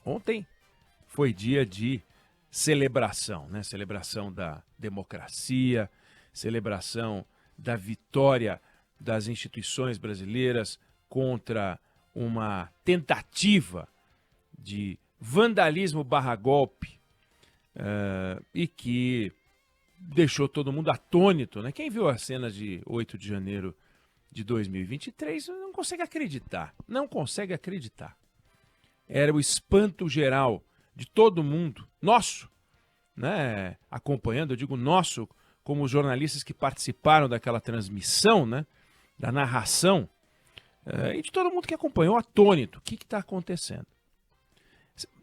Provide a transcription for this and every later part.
Ontem foi dia de celebração, né? Celebração da democracia, celebração da vitória das instituições brasileiras contra uma tentativa de vandalismo barra golpe e que deixou todo mundo atônito, né? Quem viu as cenas de 8 de janeiro de 2023 não consegue acreditar, não consegue acreditar. Era o espanto geral de todo mundo, nosso, né? Acompanhando, eu digo nosso, como os jornalistas que participaram daquela transmissão, né? Da narração, e de todo mundo que acompanhou, atônito. O que está acontecendo?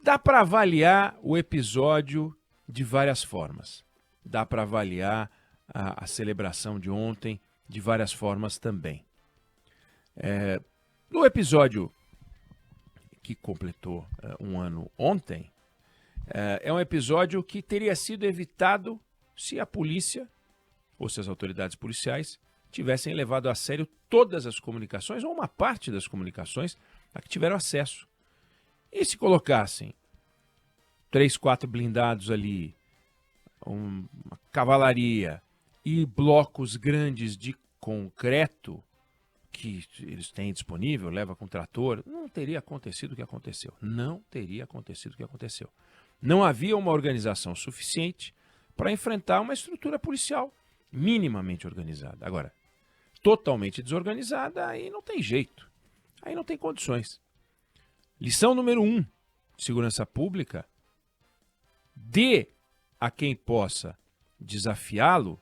Dá para avaliar o episódio de várias formas. Dá para avaliar a celebração de ontem de várias formas também. No episódio que completou um ano ontem, é um episódio que teria sido evitado se a polícia, ou se as autoridades policiais, tivessem levado a sério todas as comunicações, ou uma parte das comunicações a que tiveram acesso. E se colocassem 3, 4 blindados ali, uma cavalaria e blocos grandes de concreto que eles têm disponível, leva com trator, não teria acontecido o que aconteceu. Não teria acontecido o que aconteceu. Não havia uma organização suficiente para enfrentar uma estrutura policial minimamente organizada. Agora, totalmente desorganizada, aí não tem jeito. Aí não tem condições. Lição número 1 de segurança pública: dê a quem possa desafiá-lo,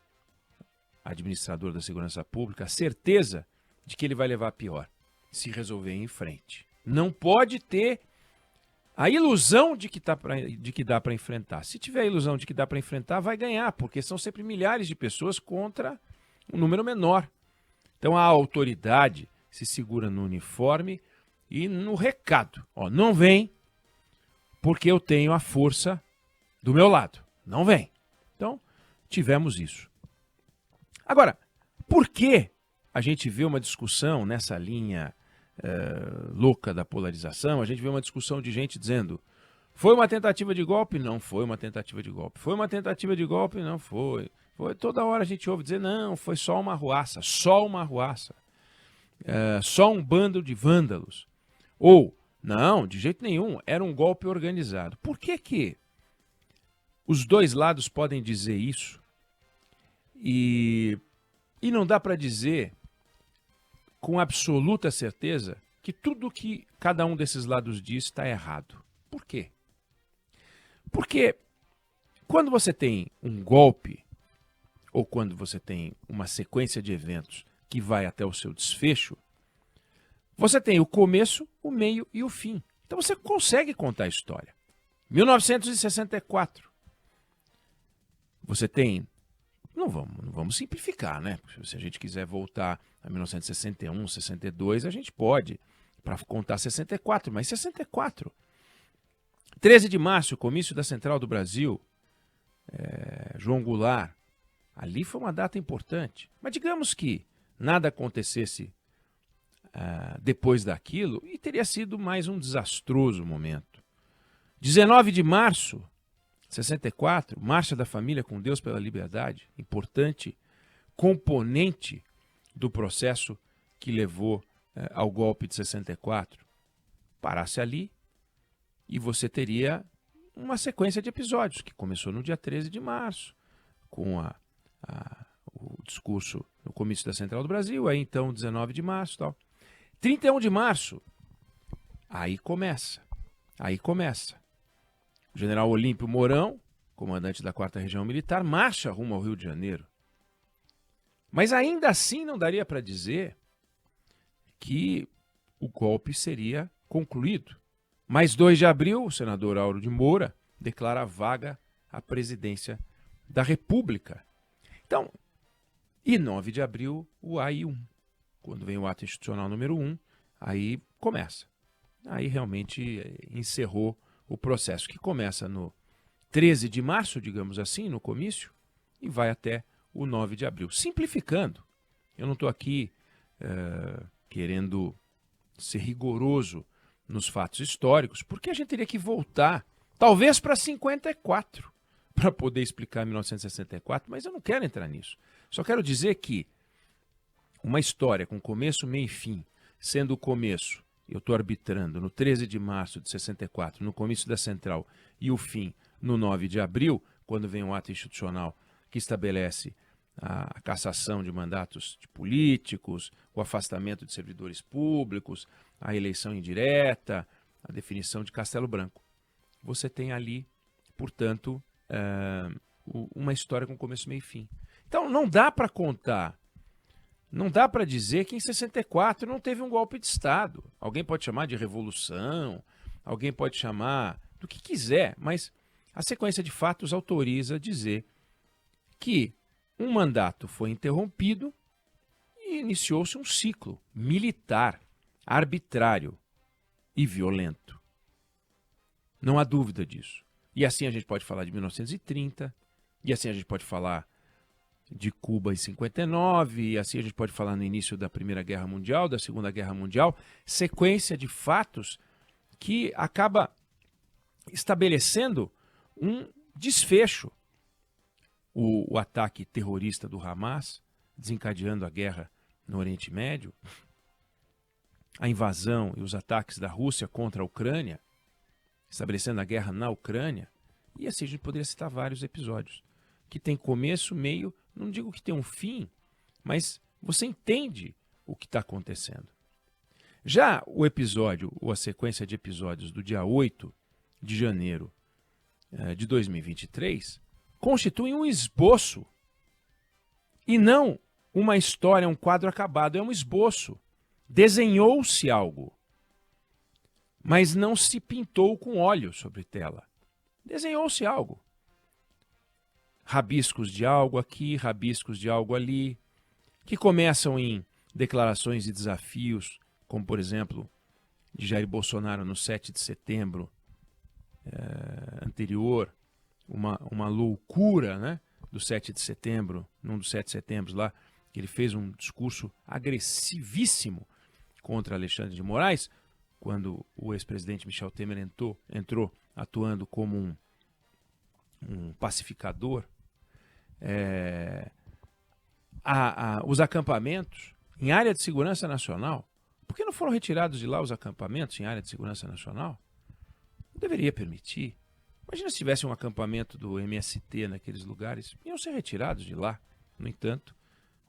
administrador da segurança pública, a certeza de que ele vai levar a pior, se resolver em frente. Não pode ter a ilusão de que dá para enfrentar. Se tiver a ilusão de que dá para enfrentar, vai ganhar, porque são sempre milhares de pessoas contra um número menor. Então a autoridade se segura no uniforme e no recado. Ó, não vem porque eu tenho a força do meu lado. Não vem. Então, tivemos isso. Agora, por que a gente vê uma discussão nessa linha louca da polarização? A gente vê uma discussão de gente dizendo: foi uma tentativa de golpe? Não foi uma tentativa de golpe. Foi uma tentativa de golpe? Não foi. Toda hora a gente ouve dizer: não, foi só uma arruaça, só uma arruaça. Só um bando de vândalos. Ou, não, de jeito nenhum, era um golpe organizado. Por que os dois lados podem dizer isso? E não dá para dizer com absoluta certeza que tudo que cada um desses lados diz está errado. Por quê? Porque quando você tem um golpe, ou quando você tem uma sequência de eventos que vai até o seu desfecho, você tem o começo, o meio e o fim. Então você consegue contar a história. 1964. Você tem... Não vamos simplificar, né? Se a gente quiser voltar a 1961, 62, a gente pode, para contar 64, mas 64. 13 de março, comício da Central do Brasil, João Goulart. Ali foi uma data importante. Mas digamos que nada acontecesse depois daquilo, e teria sido mais um desastroso momento. 19 de março, 64, Marcha da Família com Deus pela Liberdade, importante componente do processo que levou ao golpe de 64. Parasse ali e você teria uma sequência de episódios que começou no dia 13 de março, com o discurso no comício da Central do Brasil, aí então 19 de março e tal. 31 de março, aí começa. O general Olímpio Mourão, comandante da 4ª Região Militar, marcha rumo ao Rio de Janeiro. Mas ainda assim não daria para dizer que o golpe seria concluído. Mas 2 de abril, o senador Auro de Moura declara vaga à presidência da República. Então, e 9 de abril, o AI-1. Quando vem o ato institucional número 1, aí começa. Aí realmente encerrou o processo, que começa no 13 de março, digamos assim, no comício, e vai até o 9 de abril. Simplificando, eu não estou aqui querendo ser rigoroso nos fatos históricos, porque a gente teria que voltar, talvez para 54, para poder explicar 1964, mas eu não quero entrar nisso. Só quero dizer que uma história com começo, meio e fim, sendo o começo, eu estou arbitrando, no 13 de março de 64, no comício da Central, e o fim no 9 de abril, quando vem um ato institucional que estabelece a cassação de mandatos de políticos, o afastamento de servidores públicos, a eleição indireta, a definição de Castelo Branco. Você tem ali, portanto, uma história com começo, meio e fim. Então, não dá para contar, não dá para dizer que em 64 não teve um golpe de Estado. Alguém pode chamar de revolução, alguém pode chamar do que quiser, mas a sequência de fatos autoriza dizer que um mandato foi interrompido e iniciou-se um ciclo militar, arbitrário e violento. Não há dúvida disso. E assim a gente pode falar de 1930, e assim a gente pode falar de Cuba em 59, e assim a gente pode falar no início da Primeira Guerra Mundial, da Segunda Guerra Mundial, sequência de fatos que acaba estabelecendo um desfecho. O ataque terrorista do Hamas, desencadeando a guerra no Oriente Médio, a invasão e os ataques da Rússia contra a Ucrânia, estabelecendo a guerra na Ucrânia, e assim a gente poderia citar vários episódios, que tem começo, meio, não digo que tem um fim, mas você entende o que está acontecendo. Já o episódio, ou a sequência de episódios do dia 8 de janeiro de 2023, constituem um esboço e não uma história, um quadro acabado, é um esboço. Desenhou-se algo, mas não se pintou com óleo sobre tela. Desenhou-se algo. Rabiscos de algo aqui, rabiscos de algo ali, que começam em declarações e desafios, como por exemplo, de Jair Bolsonaro no 7 de setembro anterior, uma loucura, né, do 7 de setembro, num dos 7 de setembro lá, que ele fez um discurso agressivíssimo contra Alexandre de Moraes, quando o ex-presidente Michel Temer entrou atuando como um pacificador. Os acampamentos em área de segurança nacional, por que não foram retirados de lá os acampamentos em área de segurança nacional? Não deveria permitir. Imagina se tivesse um acampamento do MST naqueles lugares, iam ser retirados de lá. No entanto,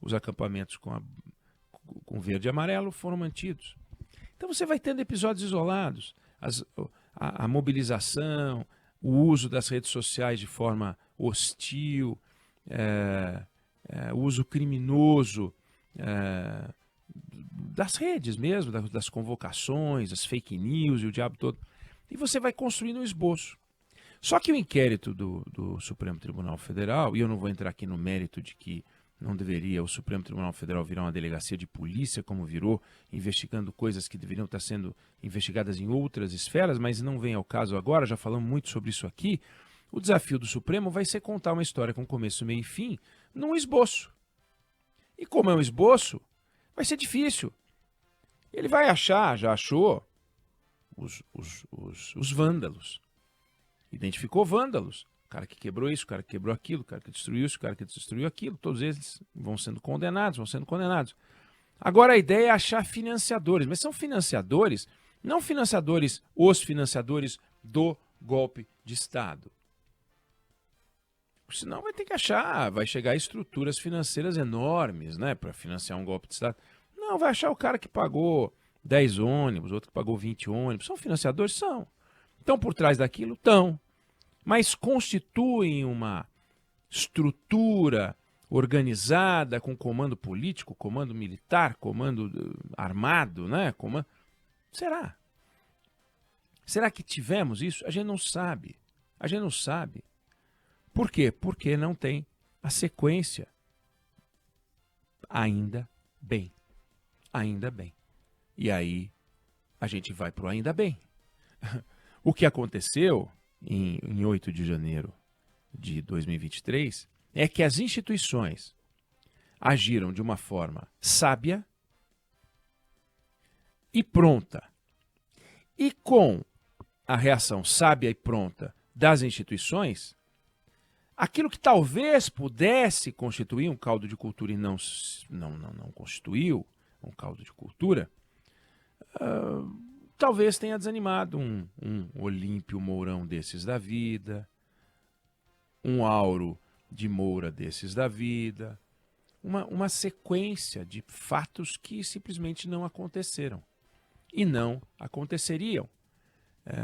os acampamentos com verde e amarelo foram mantidos. Então você vai tendo episódios isolados, a mobilização, o uso das redes sociais de forma hostil, o uso criminoso das redes mesmo, das convocações, as fake news e o diabo todo. E você vai construindo um esboço. Só que o inquérito do Supremo Tribunal Federal, e eu não vou entrar aqui no mérito de que não deveria o Supremo Tribunal Federal virar uma delegacia de polícia, como virou, investigando coisas que deveriam estar sendo investigadas em outras esferas, mas não vem ao caso agora, já falamos muito sobre isso aqui. O desafio do Supremo vai ser contar uma história com começo, meio e fim, num esboço. E como é um esboço, vai ser difícil. Ele vai achar, já achou, os vândalos. Identificou vândalos. O cara que quebrou isso, o cara que quebrou aquilo, o cara que destruiu isso, o cara que destruiu aquilo. Todos eles vão sendo condenados. Agora a ideia é achar financiadores. Mas são financiadores, não financiadores, os financiadores do golpe de Estado. Senão vai ter que achar, vai chegar a estruturas financeiras enormes, né, para financiar um golpe de Estado. Não, vai achar o cara que pagou 10 ônibus, outro que pagou 20 ônibus. São financiadores? São. Estão por trás daquilo? Estão. Mas constituem uma estrutura organizada com comando político, comando militar, comando armado, né? Será? Será que tivemos isso? A gente não sabe. A gente não sabe. Por quê? Porque não tem a sequência. Ainda bem. Ainda bem. E aí a gente vai para o ainda bem. O que aconteceu em 8 de janeiro de 2023 é que as instituições agiram de uma forma sábia e pronta. E com a reação sábia e pronta das instituições, aquilo que talvez pudesse constituir um caldo de cultura e não constituiu um caldo de cultura, talvez tenha desanimado um Olímpio Mourão desses da vida, um Auro de Moura desses da vida, uma sequência de fatos que simplesmente não aconteceram e não aconteceriam,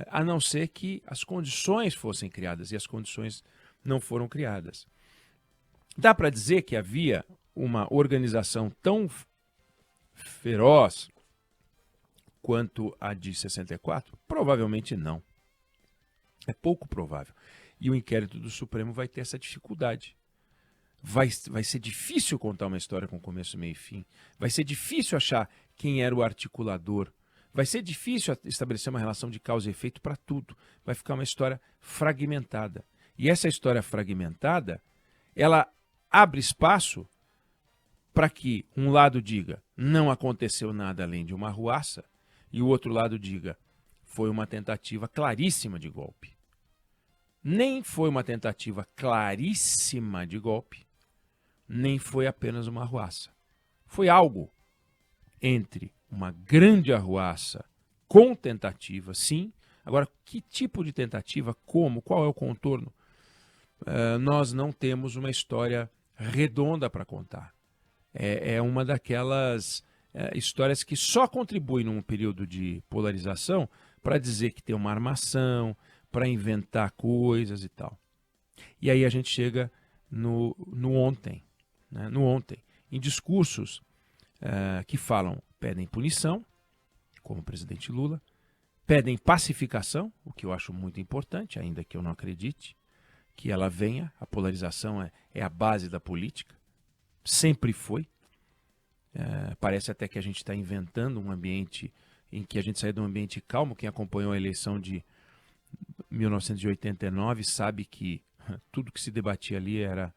a não ser que as condições fossem criadas, e as condições não foram criadas. Dá para dizer que havia uma organização tão feroz quanto a de 64? Provavelmente não. É pouco provável. E o inquérito do Supremo vai ter essa dificuldade. Vai ser difícil contar uma história com começo, meio e fim. Vai ser difícil achar quem era o articulador. Vai ser difícil estabelecer uma relação de causa e efeito para tudo. Vai ficar uma história fragmentada. E essa história fragmentada, ela abre espaço para que um lado diga não aconteceu nada além de uma arruaça e o outro lado diga foi uma tentativa claríssima de golpe. Nem foi uma tentativa claríssima de golpe, nem foi apenas uma arruaça. Foi algo entre uma grande arruaça com tentativa, sim. Agora, que tipo de tentativa, como, qual é o contorno? Nós não temos uma história redonda para contar. É uma daquelas histórias que só contribuem num período de polarização para dizer que tem uma armação, para inventar coisas e tal. E aí a gente chega no ontem, né? No ontem, em discursos que pedem punição, como o presidente Lula, pedem pacificação, o que eu acho muito importante, ainda que eu não acredite que ela venha. A polarização é a base da política, sempre foi. Parece até que a gente está inventando um ambiente em que a gente sai de um ambiente calmo. Quem acompanhou a eleição de 1989 sabe que tudo que se debatia ali era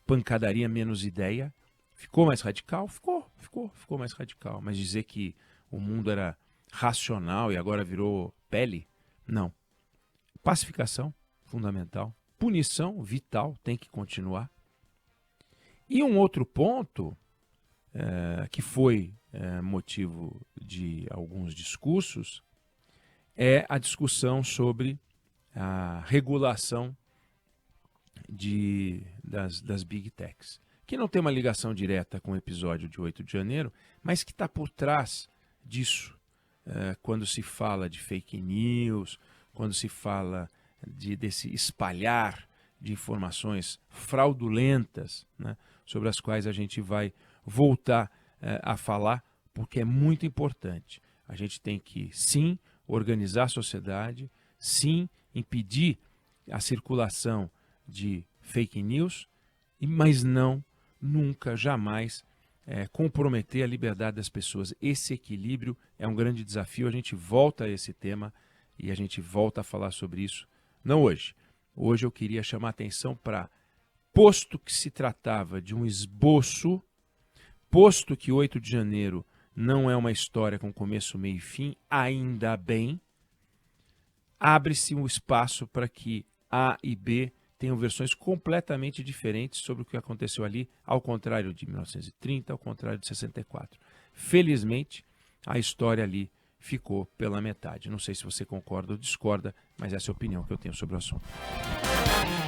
pancadaria menos ideia. Ficou mais radical? Ficou mais radical. Mas dizer que o mundo era racional e agora virou pele? Não. Pacificação, fundamental. Punição, vital, tem que continuar. E um outro ponto que foi motivo de alguns discursos é a discussão sobre a regulação das Big Techs, que não tem uma ligação direta com o episódio de 8 de janeiro, mas que está por trás disso. Quando se fala de fake news, quando se fala desse espalhar de informações fraudulentas, né, sobre as quais a gente vai voltar a falar, porque é muito importante. A gente tem que, sim, organizar a sociedade, sim, impedir a circulação de fake news, mas não, nunca, jamais comprometer a liberdade das pessoas. Esse equilíbrio é um grande desafio. A gente volta a esse tema e a gente volta a falar sobre isso, não hoje. Hoje eu queria chamar a atenção para, posto que se tratava de um esboço, posto que 8 de janeiro não é uma história com começo, meio e fim, ainda bem, abre-se um espaço para que A e B tenham versões completamente diferentes sobre o que aconteceu ali, ao contrário de 1930, ao contrário de 64. Felizmente, a história ali ficou pela metade. Não sei se você concorda ou discorda, mas essa é a opinião que eu tenho sobre o assunto.